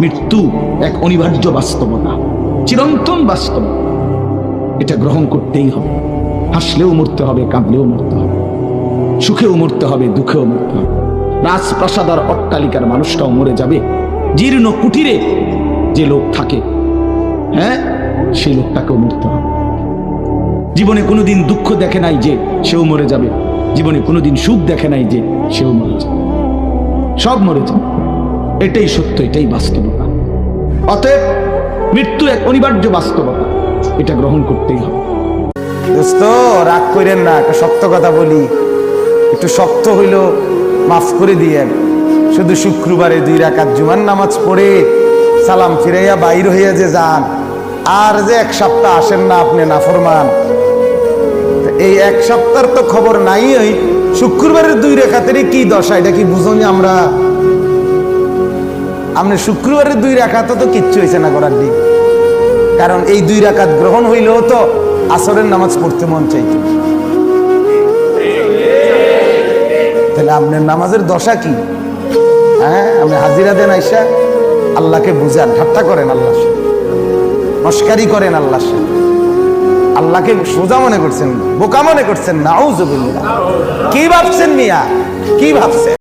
মৃত্যু এক অনিবার্য বাস্তবতা, চিরন্তন বাস্তবতা। এটা গ্রহণ করতেই হবে। হাসলেও মরতে হবে, কাঁদলেও মরতে হবে, সুখেও মরতে হবে, দুঃখেও মরতে হবে। রাজপ্রাসাদ আর অট্টালিকার মানুষটাও মরে যাবে। জীর্ণ কুটিরে যে লোক থাকে, হ্যাঁ, সেই লোকটাকেও মরতে হবে। জীবনে কোনোদিন দুঃখ দেখে নাই যে সেও মরে যাবে, জীবনে কোনোদিন সুখ দেখে নাই যে সেও মরে যাবে, সব মরে যাবে। এটাই সত্য, এটাই বাস্তবতা। অতএব মৃত্যু এক অনিবার্য বাস্তবতা, এটা গ্রহণ করতেই হবে। দোস্ত, রাগ করেন না, একটা শক্ত কথা বলি, একটু শক্ত হইল মাফ করে দিয়েন। শুধু শুক্রবারে 2 রাকাত জুমার নামাজ পড়ে সালাম ফিরাইয়া বাইর হইয়া যে যান, আর যে 1 সপ্তাহ আসেন না আপনি নাফরমান, এই 1 সপ্তাহের তো খবর নাই। ওই শুক্রবারের 2 রাকাতেরই কি দশা, এটা কি বুঝুন? আমরা শুক্রবারের 2 রাকাত তো কিচ্ছু হয়েছে না করার দিন, কারণ এই 2 রাকাত গ্রহণ হইলেও তো আসরের নামাজ পড়তে মন চাইতো। তাহলে আপনার নামাজের দশা কি? হ্যাঁ, আপনি হাজিরা দেন আইসা আল্লাহকে বুঝান, ঠাট্টা করেন আল্লাহর সাথে, মস্কারি করেন আল্লাহর সাথে, আল্লাহকে সোজা মনে করছেন, বোকা মনে করছেন। নাউজুবিল্লাহ। কি ভাবছেন মিয়া, কি ভাবছেন?